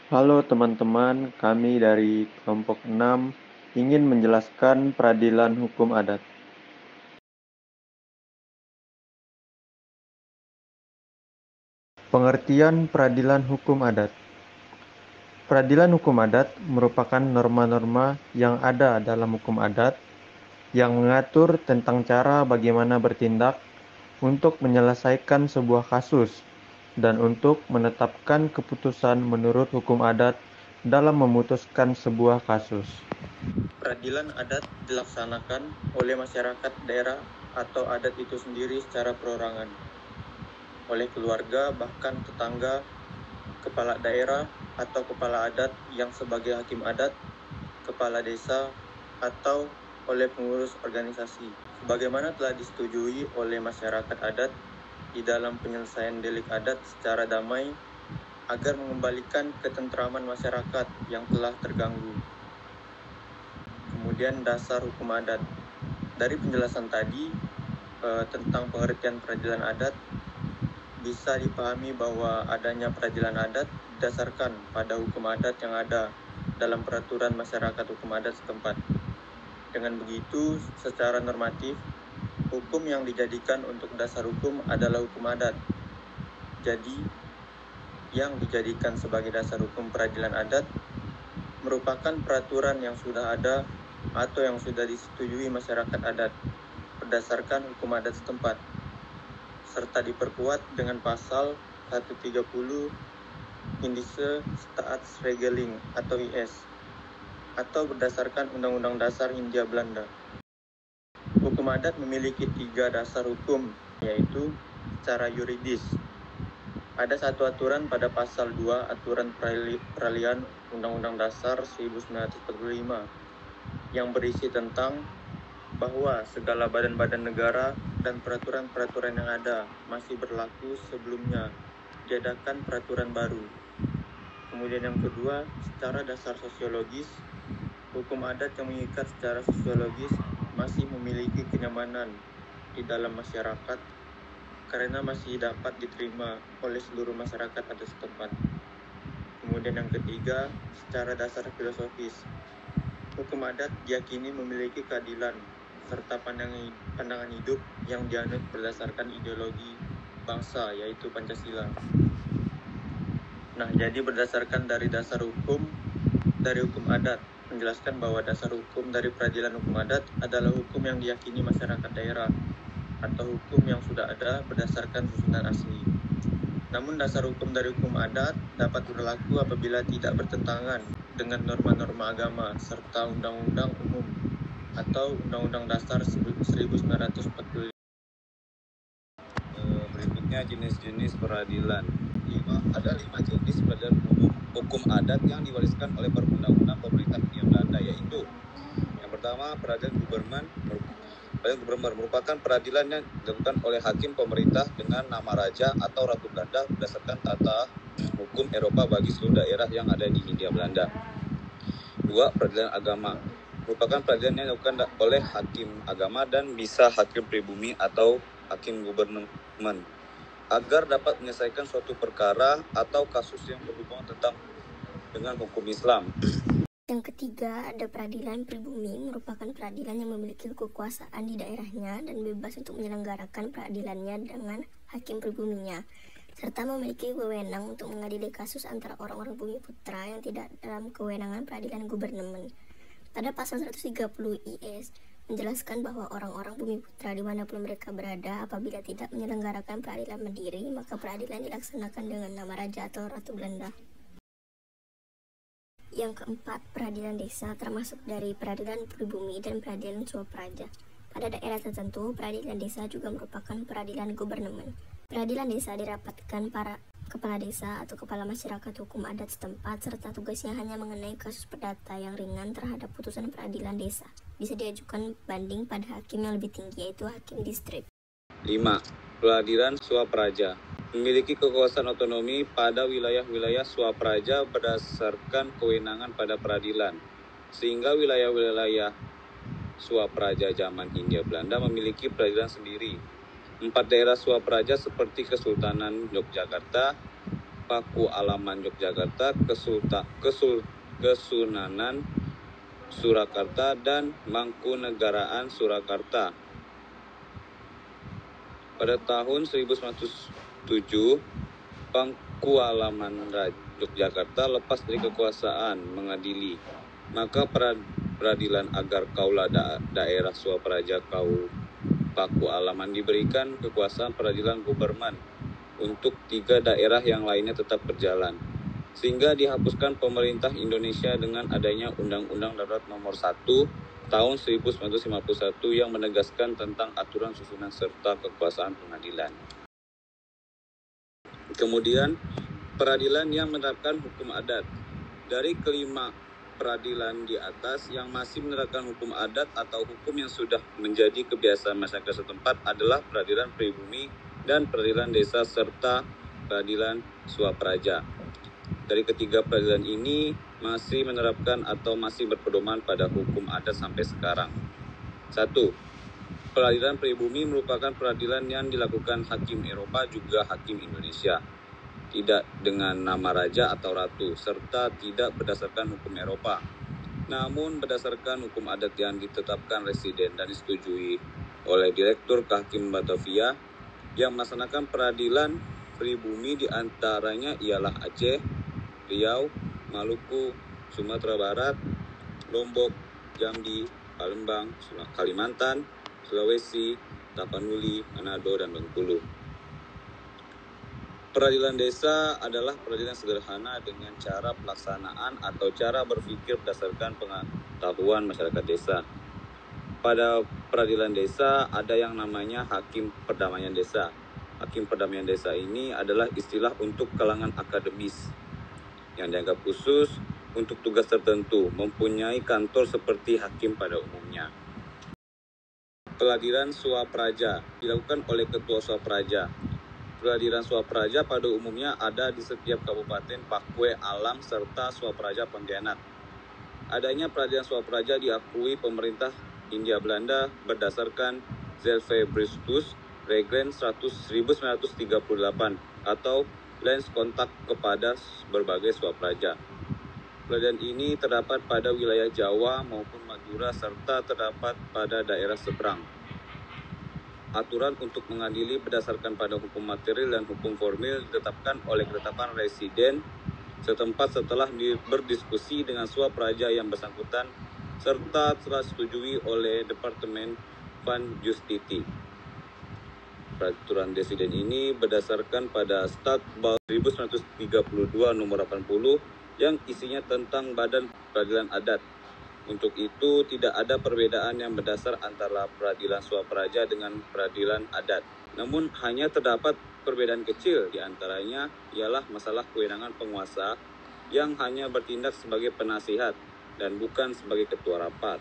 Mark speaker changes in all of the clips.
Speaker 1: Halo teman-teman, kami dari kelompok 6 ingin menjelaskan peradilan hukum adat. Pengertian peradilan hukum adat. Peradilan hukum adat merupakan norma-norma yang ada dalam hukum adat yang mengatur tentang cara bagaimana bertindak untuk menyelesaikan sebuah kasus dan untuk menetapkan keputusan menurut hukum adat dalam memutuskan sebuah kasus. Peradilan adat dilaksanakan oleh masyarakat daerah atau adat itu sendiri secara perorangan, oleh keluarga, bahkan tetangga, kepala daerah atau kepala adat yang sebagai hakim adat, kepala desa, atau oleh pengurus organisasi. Sebagaimana telah disetujui oleh masyarakat adat di dalam penyelesaian delik adat secara damai agar mengembalikan ketentraman masyarakat yang telah terganggu. Kemudian dasar hukum adat. Dari penjelasan tadi tentang pengertian peradilan adat, bisa dipahami bahwa adanya peradilan adat didasarkan pada hukum adat yang ada dalam peraturan masyarakat hukum adat setempat. Dengan begitu, secara normatif, hukum yang dijadikan untuk dasar hukum adalah hukum adat. Jadi, yang dijadikan sebagai dasar hukum peradilan adat merupakan peraturan yang sudah ada atau yang sudah disetujui masyarakat adat berdasarkan hukum adat setempat, serta diperkuat dengan pasal 130 Indische Staatsregeling atau IS, atau berdasarkan Undang-Undang Dasar Hindia Belanda. Hukum adat memiliki 3 dasar hukum, yaitu secara yuridis. Ada satu aturan pada pasal 2 Aturan Peralihan Undang-Undang Dasar 1945 yang berisi tentang bahwa segala badan-badan negara dan peraturan-peraturan yang ada masih berlaku sebelumnya diadakan peraturan baru. Kemudian yang kedua, secara dasar sosiologis, hukum adat yang mengikat secara sosiologis masih memiliki kenyamanan di dalam masyarakat karena masih dapat diterima oleh seluruh masyarakat adat setempat. Kemudian yang ketiga, secara dasar filosofis, hukum adat diyakini memiliki keadilan serta pandangan hidup yang dianut berdasarkan ideologi bangsa, yaitu Pancasila. Nah, jadi berdasarkan dari dasar hukum dari hukum adat, menjelaskan bahwa dasar hukum dari peradilan hukum adat adalah hukum yang diyakini masyarakat daerah atau hukum yang sudah ada berdasarkan susunan asli. Namun dasar hukum dari hukum adat dapat berlaku apabila tidak bertentangan dengan norma-norma agama serta undang-undang umum atau undang-undang dasar 1945.
Speaker 2: Berikutnya jenis-jenis peradilan. Ada 5 jenis peradilan hukum adat yang diwariskan oleh perundang-undang pemerintah Hindia Belanda, yaitu yang pertama peradilan Guberman. Peradilan Guberman merupakan peradilan yang dilakukan oleh hakim pemerintah dengan nama raja atau ratu Belanda berdasarkan tata hukum Eropa bagi seluruh daerah yang ada di Hindia Belanda. 2. Peradilan agama merupakan peradilan yang dilakukan oleh hakim agama dan bisa hakim pribumi atau hakim gubernemen agar dapat menyelesaikan suatu perkara atau kasus yang berhubungan dengan hukum Islam.
Speaker 3: Yang ketiga, ada peradilan pribumi, merupakan peradilan yang memiliki kekuasaan di daerahnya dan bebas untuk menyelenggarakan peradilannya dengan hakim pribuminya, serta memiliki wewenang untuk mengadili kasus antara orang-orang bumi putra yang tidak dalam kewenangan peradilan gubernemen. Pada pasal 130 IS menjelaskan bahwa orang-orang bumi putra dimanapun mereka berada, apabila tidak menyelenggarakan peradilan mandiri, maka peradilan dilaksanakan dengan nama raja atau ratu Belanda. Yang keempat, peradilan desa termasuk dari peradilan pribumi dan peradilan swapraja. Pada daerah tertentu, peradilan desa juga merupakan peradilan gubernemen. Peradilan desa dirapatkan para kepala desa atau kepala masyarakat hukum adat setempat, serta tugasnya hanya mengenai kasus perdata yang ringan terhadap putusan peradilan desa. Bisa diajukan banding pada hakim yang lebih tinggi, yaitu hakim distrik.
Speaker 2: 5. Peradilan swapraja memiliki kekuasaan otonomi pada wilayah-wilayah swapraja berdasarkan kewenangan pada peradilan, sehingga wilayah-wilayah swapraja zaman Hindia Belanda memiliki peradilan sendiri. 4 daerah swapraja seperti Kesultanan Yogyakarta, Pakualaman Yogyakarta, Kesunanan Surakarta, dan Mangkunegaraan Surakarta. Pada tahun 1907, Pakualaman Yogyakarta lepas dari kekuasaan mengadili. Maka peradilan agar kaula daerah Swapraja Pakualaman diberikan kekuasaan peradilan Guberman untuk 3 daerah yang lainnya tetap berjalan, sehingga dihapuskan pemerintah Indonesia dengan adanya Undang-Undang Darurat Nomor 1 tahun 1951 yang menegaskan tentang aturan susunan serta kekuasaan pengadilan. Kemudian, peradilan yang menerapkan hukum adat. Dari kelima peradilan di atas yang masih menerapkan hukum adat atau hukum yang sudah menjadi kebiasaan masyarakat setempat adalah peradilan pribumi dan peradilan desa serta peradilan Swapraja. Dari ketiga peradilan ini masih menerapkan atau masih berpedoman pada hukum adat sampai sekarang. 1. Peradilan pribumi merupakan peradilan yang dilakukan hakim Eropa juga hakim Indonesia, tidak dengan nama raja atau ratu, serta tidak berdasarkan hukum Eropa, namun berdasarkan hukum adat yang ditetapkan residen dan disetujui oleh Direktur Kehakiman Batavia. Yang melaksanakan peradilan pribumi diantaranya ialah Aceh, Riau, Maluku, Sumatera Barat, Lombok, Jambi, Palembang, Kalimantan, Sulawesi, Tapanuli, Manado, dan Bengkulu. Peradilan desa adalah peradilan sederhana dengan cara pelaksanaan atau cara berpikir berdasarkan pengetahuan masyarakat desa. Pada peradilan desa ada yang namanya hakim perdamaian desa. Hakim perdamaian desa ini adalah istilah untuk kalangan akademis yang dianggap khusus untuk tugas tertentu, mempunyai kantor seperti hakim pada umumnya. Peradilan Swapraja dilakukan oleh Ketua Swapraja. Peradilan Swapraja pada umumnya ada di setiap kabupaten Pakue Alam serta Swapraja Pontianak. Adanya peradilan Swapraja diakui pemerintah Hindia Belanda berdasarkan Zelfebristus Reglen 1938 atau Lens Kontak kepada berbagai Swapraja. Peradilan ini terdapat pada wilayah Jawa maupun Madura serta terdapat pada daerah seberang. Aturan untuk mengadili berdasarkan pada hukum material dan hukum formil ditetapkan oleh ketetapan residen setempat setelah berdiskusi dengan Swapraja yang bersangkutan serta telah disetujui oleh Departemen Van Justiti. Peraturan residen ini berdasarkan pada Stat Bal 1932 nomor 80 yang isinya tentang Badan Peradilan Adat. Untuk itu tidak ada perbedaan yang berdasar antara peradilan Swapraja dengan peradilan adat. Namun hanya terdapat perbedaan kecil, di antaranya ialah masalah kewenangan penguasa yang hanya bertindak sebagai penasihat dan bukan sebagai ketua rapat.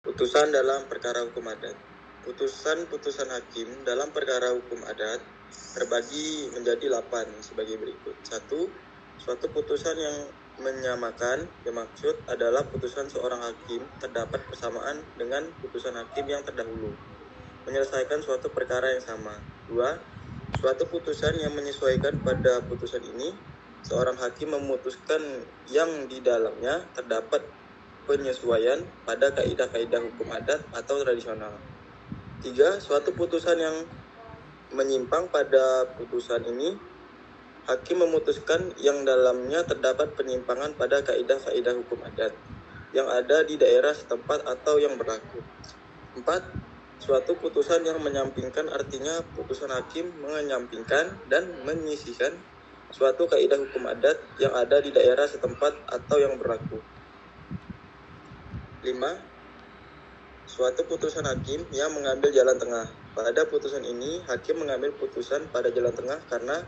Speaker 1: Putusan dalam perkara hukum adat. Putusan-putusan hakim dalam perkara hukum adat terbagi menjadi 8 sebagai berikut. 1. Suatu putusan yang menyamakan dimaksud adalah putusan seorang hakim terdapat persamaan dengan putusan hakim yang terdahulu, menyelesaikan suatu perkara yang sama. 2. Suatu putusan yang menyesuaikan pada putusan ini, seorang hakim memutuskan yang di dalamnya terdapat penyesuaian pada kaidah-kaidah hukum adat atau tradisional. 3. Suatu putusan yang menyimpang pada putusan ini, hakim memutuskan yang dalamnya terdapat penyimpangan pada kaidah-kaidah hukum adat yang ada di daerah setempat atau yang berlaku. 4. Suatu putusan yang menyampingkan, artinya putusan hakim menyampingkan dan menyisihkan suatu kaidah hukum adat yang ada di daerah setempat atau yang berlaku. 5. Suatu putusan hakim yang mengambil jalan tengah. Pada putusan ini, hakim mengambil putusan pada jalan tengah karena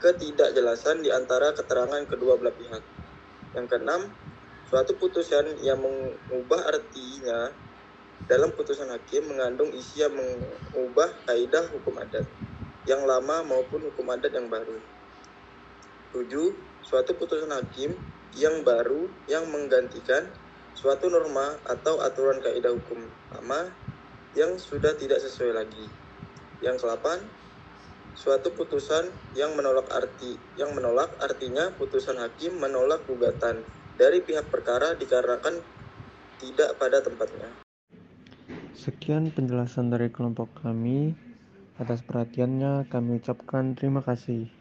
Speaker 1: ketidakjelasan di antara keterangan kedua belah pihak. Yang keenam, suatu putusan yang mengubah artinya dalam putusan hakim mengandung isi yang mengubah kaidah hukum adat yang lama maupun hukum adat yang baru. 7. Suatu putusan hakim yang baru yang menggantikan suatu norma atau aturan kaidah hukum lama yang sudah tidak sesuai lagi. Yang ke-8, Suatu putusan yang menolak artinya putusan hakim menolak gugatan dari pihak perkara dikarenakan tidak pada tempatnya.
Speaker 4: Sekian penjelasan dari kelompok kami. Atas perhatiannya kami ucapkan terima kasih.